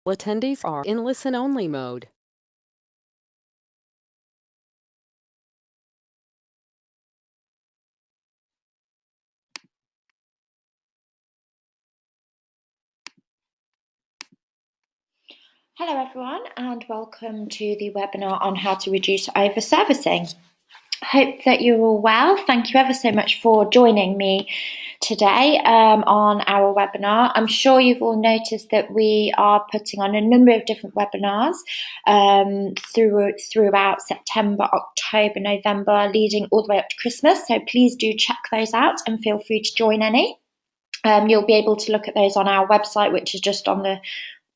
Attendees are in listen-only mode. Hello everyone and welcome to the webinar on how to reduce over-servicing. Hope that you're all well. Thank you ever so much for joining me today on our webinar. I'm sure you've all noticed that we are putting on a number of different webinars throughout September, October, November, leading all the way up to Christmas. So please do check those out and feel free to join any. You'll be able to look at those on our website, which is just on the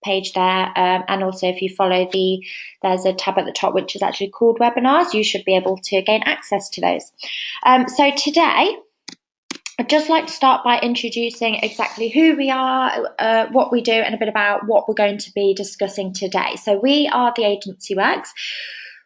page there, and also if you follow there's a tab at the top which is actually called webinars. You should be able to gain access to those. So today I'd just like to start by introducing exactly who we are, what we do, and a bit about what we're going to be discussing today. So we are the Agency Works.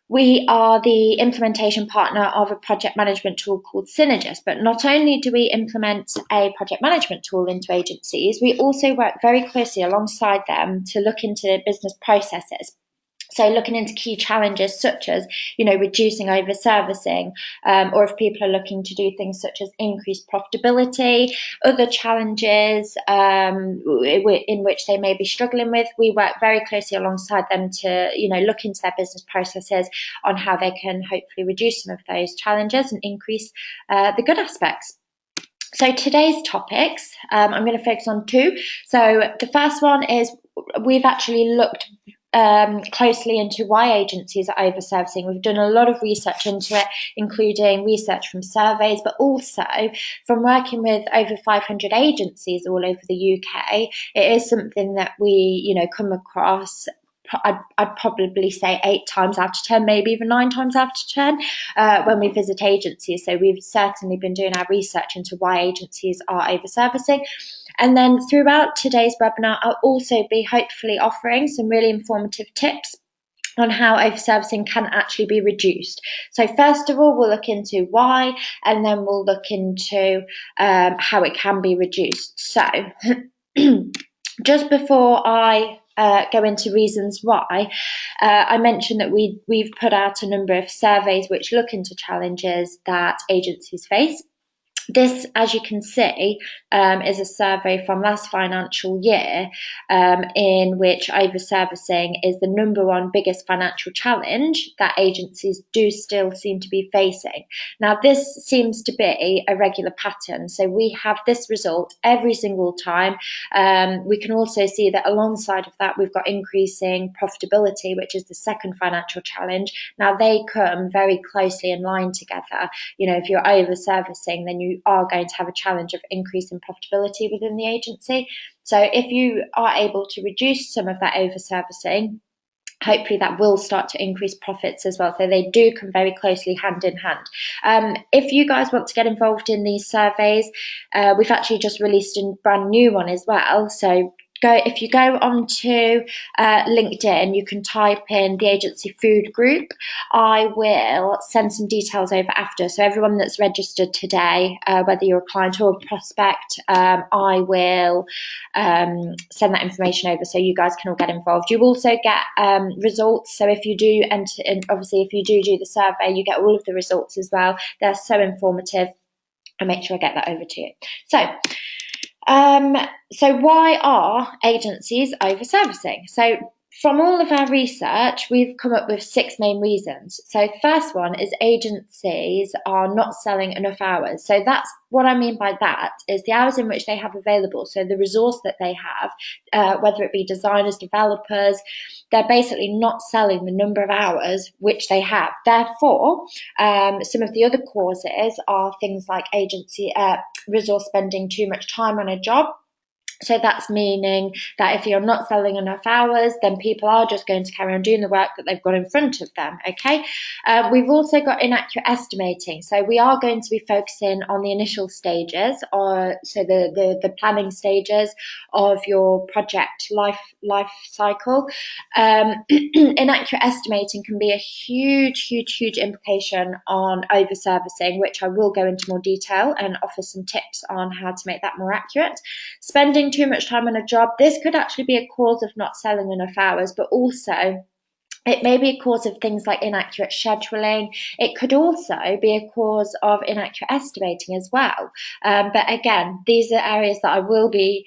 We are the implementation partner of a project management tool called Synergist, but not only do we implement a project management tool into agencies, we also work very closely alongside them to look into business processes. So looking into key challenges such as, reducing over-servicing, or if people are looking to do things such as increase profitability, other challenges in which they may be struggling with, we work very closely alongside them to, look into their business processes on how they can hopefully reduce some of those challenges and increase the good aspects. So today's topics, I'm going to focus on two. So the first one is we've actually looked closely into why agencies are over-servicing. We've done a lot of research into it, including research from surveys, but also from working with over 500 agencies all over the UK. It is something that we, come across. I'd probably say 8 times out of 10, maybe even 9 times out of 10 when we visit agencies. So we've certainly been doing our research into why agencies are over-servicing. And then throughout today's webinar, I'll also be hopefully offering some really informative tips on how over-servicing can actually be reduced. So first of all, we'll look into why, and then we'll look into how it can be reduced. So just before I go into reasons why, I mentioned that we've put out a number of surveys which look into challenges that agencies face. This, as you can see, is a survey from last financial year in which over-servicing is the number one biggest financial challenge that agencies do still seem to be facing. Now, this seems to be a regular pattern. So we have this result every single time. We can also see that alongside of that, we've got increasing profitability, which is the second financial challenge. Now, they come very closely in line together. If you're over-servicing, then you are going to have a challenge of increasing profitability within the agency. So if you are able to reduce some of that over-servicing, hopefully that will start to increase profits as well. So they do come very closely hand in hand. If you guys want to get involved in these surveys, we've actually just released a brand new one as well. So if you go onto LinkedIn, you can type in the agency food group. I will send some details over after. So everyone that's registered today, whether you're a client or a prospect, I will send that information over so you guys can all get involved. You also get results. So if you do enter in, obviously if you do the survey, you get all of the results as well. They're so informative. I'll make sure I get that over to you. So why are agencies over-servicing? So from all of our research, we've come up with 6 main reasons. So first one is agencies are not selling enough hours. So that's what I mean by that is the hours in which they have available. So the resource that they have, whether it be designers, developers, they're basically not selling the number of hours which they have. Therefore, some of the other causes are things like agency resource spending too much time on a job. So that's meaning that if you're not selling enough hours, then people are just going to carry on doing the work that they've got in front of them, okay? We've also got inaccurate estimating. So we are going to be focusing on the initial stages, or so the planning stages of your project life cycle. Inaccurate estimating can be a huge implication on over-servicing, which I will go into more detail and offer some tips on how to make that more accurate. Spending spending too much time on a job, this could actually be a cause of not selling enough hours, but also it may be a cause of things like inaccurate scheduling. It could also be a cause of inaccurate estimating as well. But again, these are areas that I will be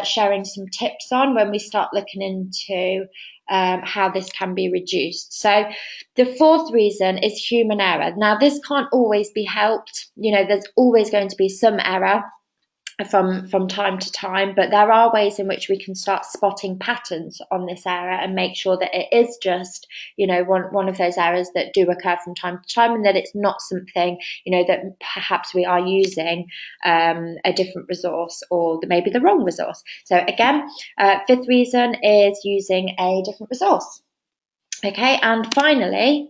sharing some tips on when we start looking into how this can be reduced. So the fourth reason is human error. Now, this can't always be helped. There's always going to be some error from time to time, but there are ways in which we can start spotting patterns on this error and make sure that it is just one of those errors that do occur from time to time, and that it's not something that perhaps we are using a different resource, or maybe the wrong resource. So again, fifth reason is using a different resource. Okay, and finally,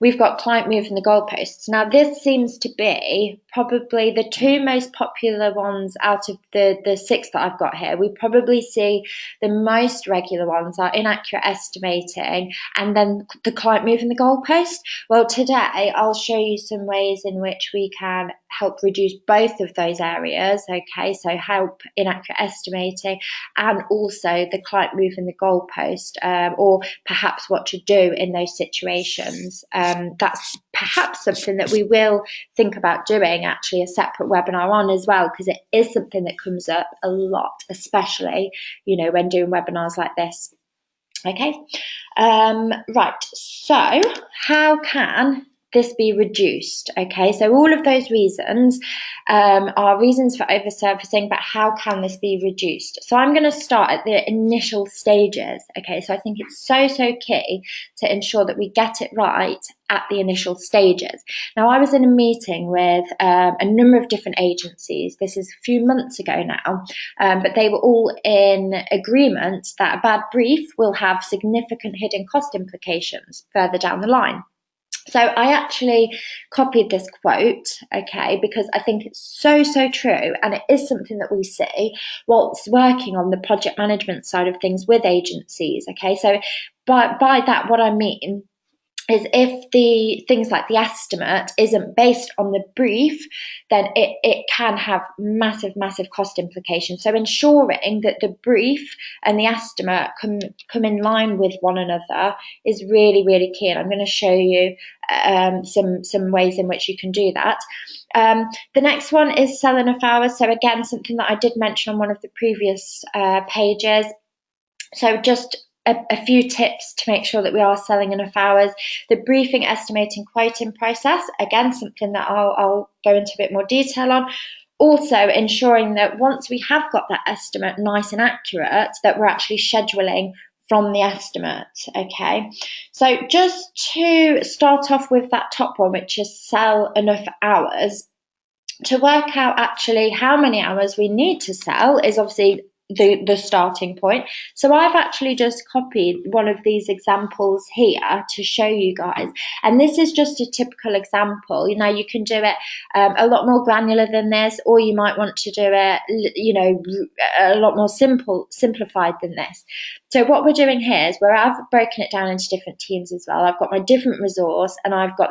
we've got client moving the goalposts. Now, this seems to be probably the two most popular ones out of the six that I've got here. We probably see the most regular ones are inaccurate estimating and then the client moving the goalpost. Well, today I'll show you some ways in which we can help reduce both of those areas. Okay, so help inaccurate estimating and also the client moving the goalpost, or perhaps what to do in those situations. That's perhaps something that we will think about doing actually a separate webinar on as well, because it is something that comes up a lot, especially when doing webinars like this. Okay, right, so how can this be reduced? Okay, so all of those reasons are reasons for overservicing, but how can this be reduced? So I'm going to start at the initial stages. Okay, so I think it's so key to ensure that we get it right at the initial stages. Now, I was in a meeting with a number of different agencies. This is a few months ago now, but they were all in agreement that a bad brief will have significant hidden cost implications further down the line. So I actually copied this quote, okay, because I think it's so true, and it is something that we see whilst working on the project management side of things with agencies, okay. So by that, what I mean is if the things like the estimate isn't based on the brief, then it can have massive cost implications. So ensuring that the brief and the estimate come in line with one another is really key, and I'm going to show you some ways in which you can do that. The next one is sell enough hours. So again, something that I did mention on one of the previous pages. So just a few tips to make sure that we are selling enough hours. The briefing, estimating, quoting process, again, something that I'll go into a bit more detail on. Also ensuring that once we have got that estimate nice and accurate, that we're actually scheduling from the estimate, okay? So just to start off with that top one, which is sell enough hours, to work out actually how many hours we need to sell is obviously the starting point. So I've actually just copied one of these examples here to show you guys, and this is just a typical example. You can do it a lot more granular than this, or you might want to do it a lot more simplified than this. So what we're doing here is I've broken it down into different teams as well. I've got my different resource, and I've got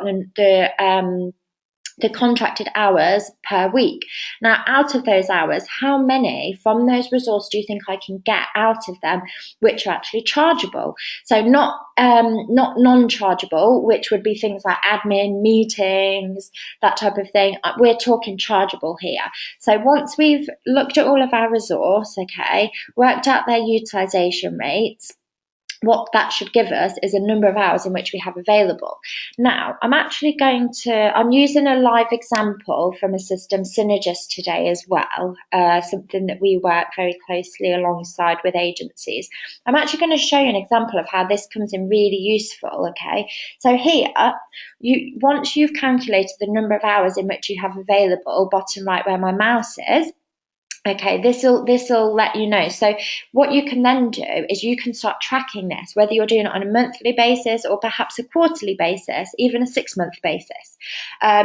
the contracted hours per week. Now, out of those hours, how many from those resources do you think I can get out of them which are actually chargeable? So not non-chargeable, which would be things like admin, meetings, that type of thing. We're talking chargeable here. So once we've looked at all of our resource, okay, worked out their utilization rates, what that should give us is a number of hours in which we have available. Now, I'm using a live example from a system, Synergist, today as well, something that we work very closely alongside with agencies. I'm actually going to show you an example of how this comes in really useful, okay? So here, once you've calculated the number of hours in which you have available, bottom right where my mouse is, okay, this'll let you know. So what you can then do is you can start tracking this, whether you're doing it on a monthly basis or perhaps a quarterly basis, even a 6-month basis.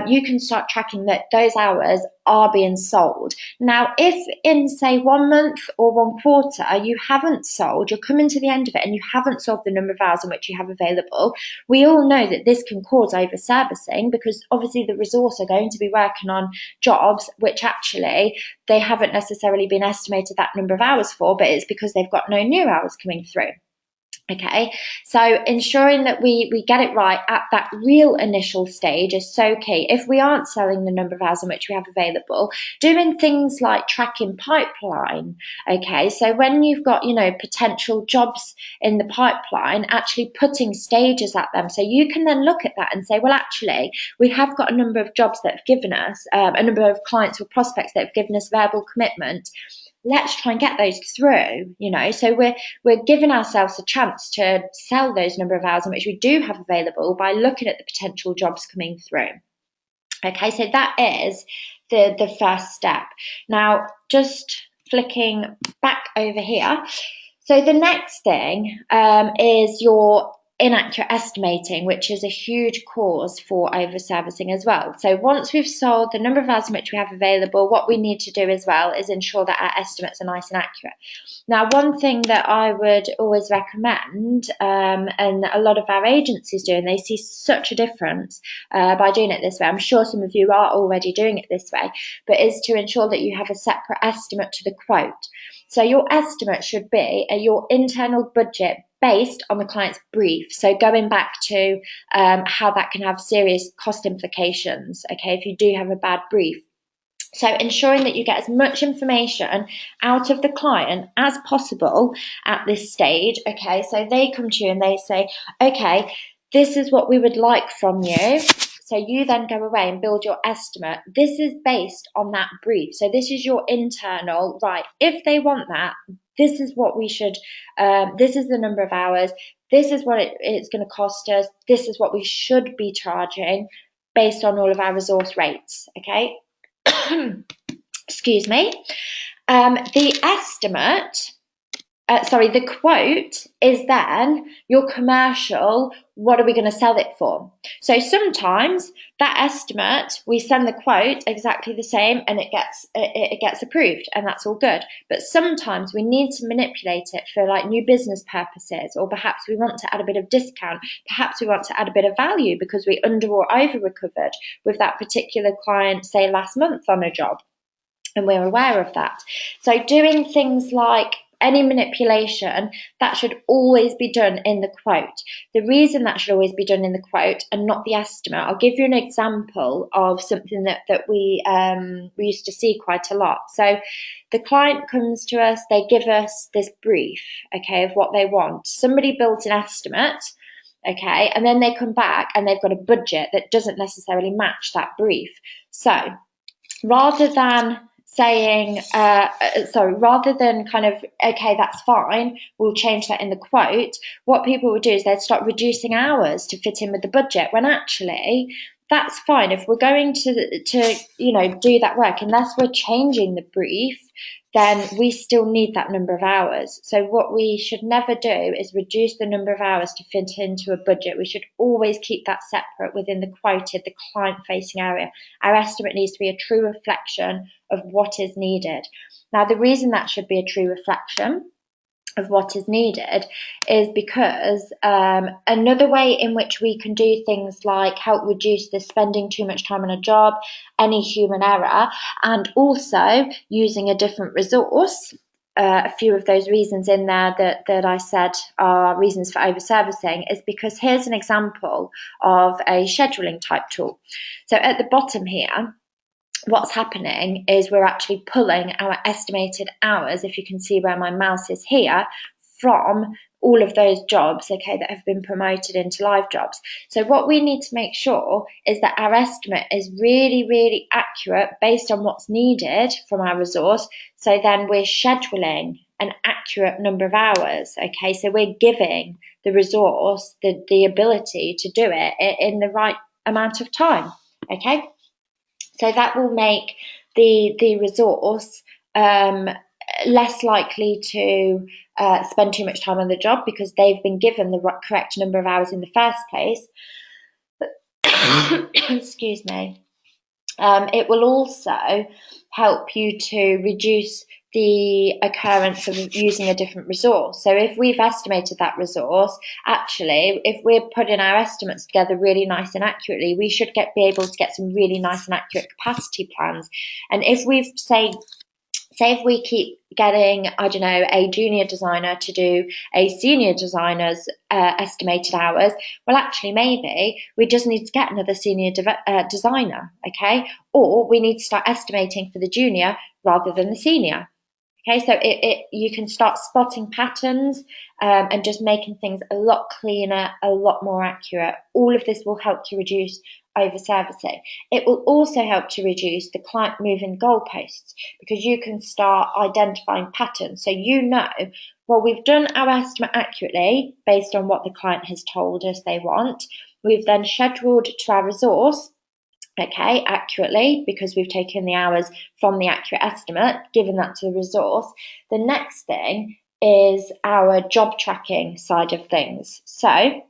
You can start tracking that those hours are being sold. Now, if in, say, 1 month or 1 quarter you haven't sold, you're coming to the end of it and you haven't sold the number of hours in which you have available, we all know that this can cause over servicing, because obviously the resource are going to be working on jobs which actually they haven't necessarily been estimated that number of hours for, but it's because they've got no new hours coming through. Okay, so ensuring that we get it right at that real initial stage is so key. If we aren't selling the number of hours in which we have available, doing things like tracking pipeline. Okay, so when you've got, potential jobs in the pipeline, actually putting stages at them. So you can then look at that and say, well, actually, we have got a number of jobs that have given us, a number of clients or prospects that have given us verbal commitment. Let's try and get those through, so we're giving ourselves a chance to sell those number of hours in which we do have available by looking at the potential jobs coming through. Okay, so that is the first step. Now, just flicking back over here. So the next thing is your inaccurate estimating, which is a huge cause for over servicing as well. So once we've sold the number of hours in which we have available, what we need to do as well is ensure that our estimates are nice and accurate. Now, one thing that I would always recommend, and a lot of our agencies do, and they see such a difference by doing it this way, I'm sure some of you are already doing it this way, but is to ensure that you have a separate estimate to the quote. So your estimate should be your internal budget based on the client's brief. So going back to how that can have serious cost implications, okay, if you do have a bad brief. So ensuring that you get as much information out of the client as possible at this stage, okay, so they come to you and they say, okay, this is what we would like from you. So you then go away and build your estimate. This is based on that brief. So this is your internal, right? If they want that, this is what we should, this is the number of hours. This is what it's going to cost us. This is what we should be charging based on all of our resource rates, okay? Excuse me. The estimate, the quote is then your commercial. What are we going to sell it for? So sometimes that estimate, we send the quote exactly the same and it gets approved, and that's all good. But sometimes we need to manipulate it for like new business purposes, or perhaps we want to add a bit of discount. Perhaps we want to add a bit of value because we under or over recovered with that particular client, say last month on a job, and we're aware of that. So doing things like any manipulation, that should always be done in the quote. The reason that should always be done in the quote and not the estimate, I'll give you an example of something that we used to see quite a lot. So the client comes to us, they give us this brief, okay, of what they want. Somebody built an estimate, okay, and then they come back and they've got a budget that doesn't necessarily match that brief. So rather than rather than kind of, okay, that's fine, we'll change that in the quote, what people would do is they'd start reducing hours to fit in with the budget, when actually that's fine. If we're going to do that work, unless we're changing the brief, then we still need that number of hours. So what we should never do is reduce the number of hours to fit into a budget. We should always keep that separate within the quoted, the client-facing area. Our estimate needs to be a true reflection of what is needed. Now, the reason that should be a true reflection of what is needed is because another way in which we can do things like help reduce the spending too much time on a job, any human error, and also using a different resource. A few of those reasons in there that I said are reasons for over servicing is because here's an example of a scheduling type tool. So at the bottom here, what's happening is we're actually pulling our estimated hours, if you can see where my mouse is here, from all of those jobs, okay, that have been promoted into live jobs. So what we need to make sure is that our estimate is really, really accurate based on what's needed from our resource. So then we're scheduling an accurate number of hours, okay? So we're giving the resource the ability to do it in the right amount of time, okay? So that will make the resource less likely to spend too much time on the job because they've been given the correct number of hours in the first place. Excuse me. It will also help you to reduce the occurrence of using a different resource. So if we've estimated that resource, actually, if we're putting our estimates together really nice and accurately, we should be able to get some really nice and accurate capacity plans. And if we've say if we keep getting, I don't know, a junior designer to do a senior designer's estimated hours, well, actually, maybe we just need to get another senior designer, okay? Or we need to start estimating for the junior rather than the senior. Okay, so you can start spotting patterns and just making things a lot cleaner, a lot more accurate. All of this will help to reduce over servicing. It will also help to reduce the client moving goalposts because you can start identifying patterns. So you know, well, we've done our estimate accurately based on what the client has told us they want. We've then scheduled to our resource, okay, accurately, because we've taken the hours from the accurate estimate, given that to the resource. The next thing is our job tracking side of things. So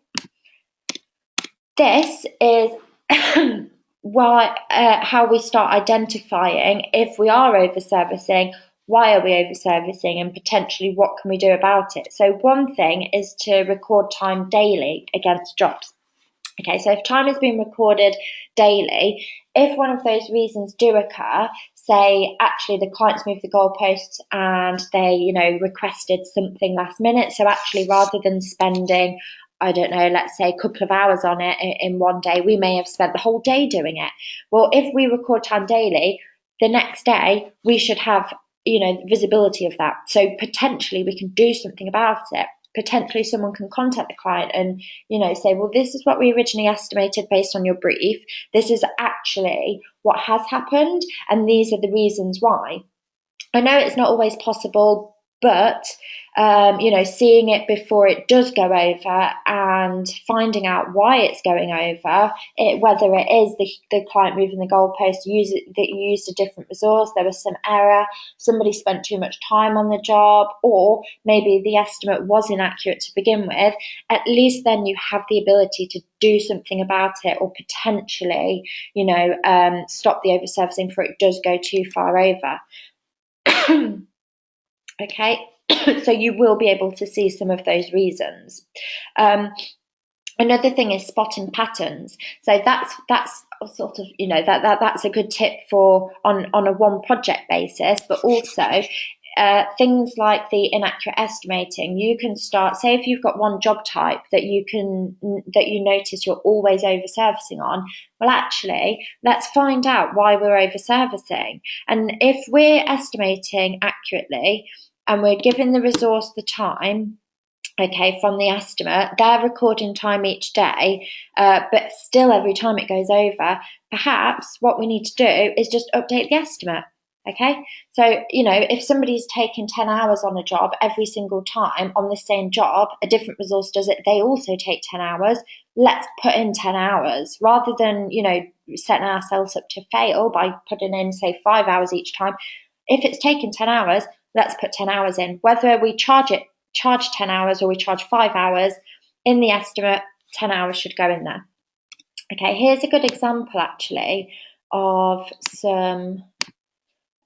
this is how we start identifying if we are over servicing, why are we over servicing, and potentially what can we do about it. So one thing is to record time daily against jobs. Okay, so if time is being recorded daily, if one of those reasons do occur, say actually the clients moved the goalposts and they, requested something last minute, so actually rather than spending, I don't know, let's say a couple of hours on it in one day, we may have spent the whole day doing it. Well, if we record time daily, the next day we should have, visibility of that. So potentially we can do something about it. Potentially someone can contact the client and, say, well, this is what we originally estimated based on your brief. This is actually what has happened, and these are the reasons why. I know it's not always possible, but seeing it before it does go over and finding out why it's going over, whether it is the client moving the goalpost, that you used a different resource, there was some error, somebody spent too much time on the job, or maybe the estimate was inaccurate to begin with, at least then you have the ability to do something about it, or potentially, stop the overservicing before it does go too far over. Okay, so you will be able to see some of those reasons. Another thing is spotting patterns. So that's sort of, that's a good tip for on a one project basis, but also things like the inaccurate estimating. You can start, say if you've got one job type that you notice you're always over servicing on, well, actually, let's find out why we're over servicing. And if we're estimating accurately and we're giving the resource the time, okay, from the estimate, they're recording time each day, but still every time it goes over, perhaps what we need to do is just update the estimate. Okay, so if somebody's taking 10 hours on a job every single time on the same job, a different resource does it, they also take 10 hours. Let's put in 10 hours rather than setting ourselves up to fail by putting in, say, 5 hours each time. If it's taking 10 hours, let's put 10 hours in. Whether we charge 10 hours or we charge 5 hours, in the estimate, 10 hours should go in there. Okay, here's a good example actually of some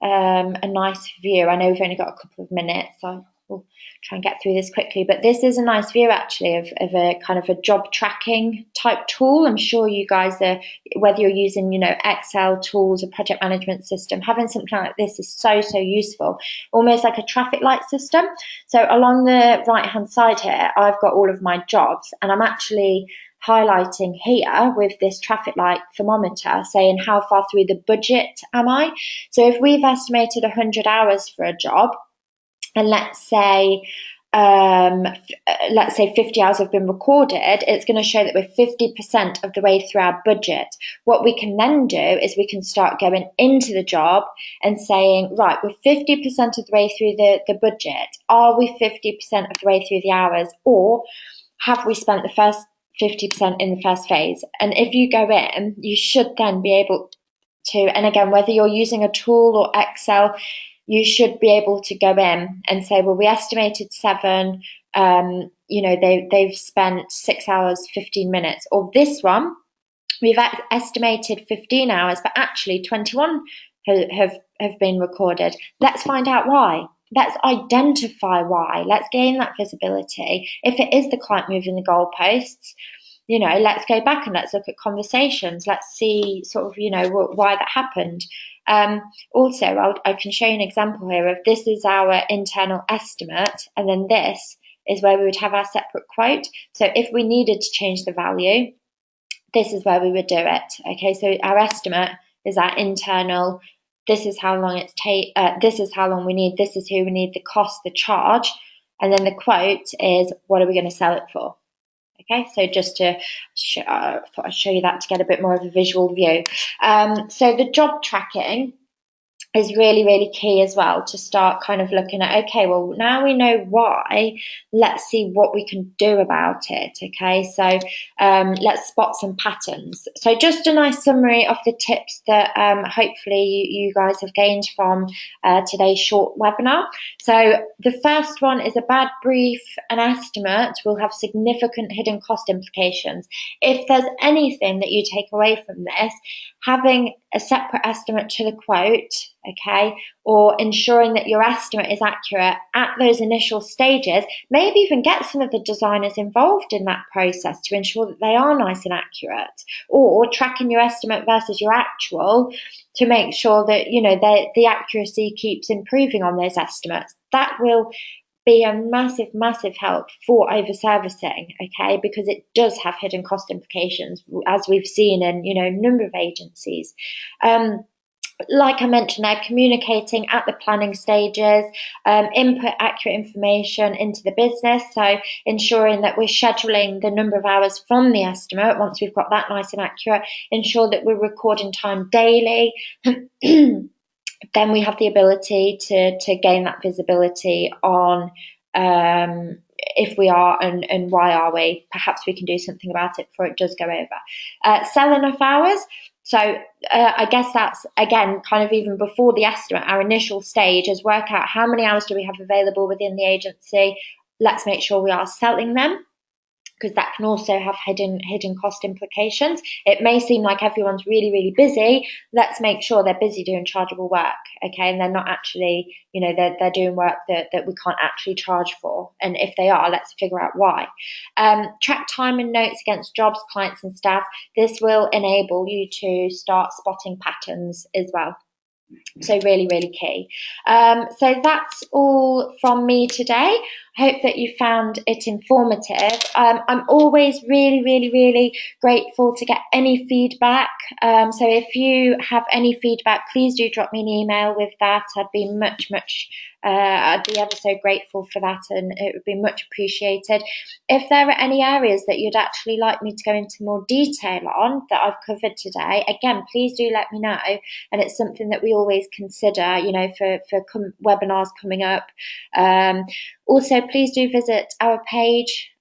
a nice view. I know we've only got a couple of minutes, so we'll try and get through this quickly, but this is a nice view actually of a kind of a job tracking type tool. I'm sure you guys are, whether you're using Excel tools, a project management system, having something like this is so useful, almost like a traffic light system. So along the right hand side here, I've got all of my jobs, and I'm actually highlighting here with this traffic light thermometer saying how far through the budget am I. So if we've estimated 100 hours for a job, and let's say 50 hours have been recorded, it's going to show that we're 50% of the way through our budget. What we can then do is we can start going into the job and saying, right, we're 50% of the way through the budget. Are we 50% of the way through the hours, or have we spent the first 50% in the first phase? And if you go in, you should then be able to, and again, whether you're using a tool or Excel, you should be able to go in and say, well, we estimated 7, they've spent 6 hours, 15 minutes. Or this one, we've estimated 15 hours, but actually 21 have been recorded. Let's find out why. Let's identify why. Let's gain that visibility. If it is the client moving the goalposts, let's go back and let's look at conversations. Let's see sort of, why that happened. Also, I can show you an example here of this is our internal estimate, and then this is where we would have our separate quote. So if we needed to change the value, this is where we would do it. Okay, so our estimate is our internal. This is how long this is how long we need. This is who we need. The cost, the charge, and then the quote is what are we going to sell it for? Okay, so just to thought I'd show you that to get a bit more of a visual view. So the job tracking is really, really key as well, to start kind of looking at, okay, well, now we know why, let's see what we can do about it. Okay, so let's spot some patterns. So just a nice summary of the tips that hopefully you guys have gained from today's short webinar. So the first one is a bad brief and estimate will have significant hidden cost implications. If there's anything that you take away from this, having a separate estimate to the quote, okay, or ensuring that your estimate is accurate at those initial stages, maybe even get some of the designers involved in that process to ensure that they are nice and accurate, or tracking your estimate versus your actual to make sure that, the accuracy keeps improving on those estimates. That will be a massive, massive help for over servicing, okay, because it does have hidden cost implications, as we've seen in, a number of agencies. Like I mentioned there, communicating at the planning stages, input accurate information into the business. So ensuring that we're scheduling the number of hours from the estimate. Once we've got that nice and accurate, ensure that we're recording time daily. Then we have the ability to gain that visibility on if we are and why are we. Perhaps we can do something about it before it does go over. Sell enough hours. So I guess that's, again, kind of even before the estimate, our initial stage is work out how many hours do we have available within the agency. Let's make sure we are selling them, because that can also have hidden cost implications. It may seem like everyone's really, really busy. Let's make sure they're busy doing chargeable work, okay? And they're not actually, they're doing work that we can't actually charge for. And if they are, let's figure out why. Track time and notes against jobs, clients, and staff. This will enable you to start spotting patterns as well. So really, really key. So that's all from me today. I hope that you found it informative. I'm always really, really, really grateful to get any feedback. So if you have any feedback, please do drop me an email with that. I'd be I'd be ever so grateful for that, and it would be much appreciated. If there are any areas that you'd actually like me to go into more detail on that I've covered today, again, please do let me know. And it's something that we always consider, for webinars coming up. Also, please do visit our page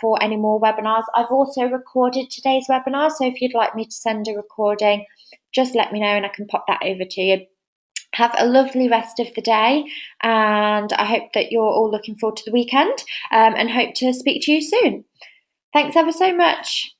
for any more webinars. I've also recorded today's webinar, so if you'd like me to send a recording, just let me know and I can pop that over to you. Have a lovely rest of the day, and I hope that you're all looking forward to the weekend, and hope to speak to you soon. Thanks ever so much.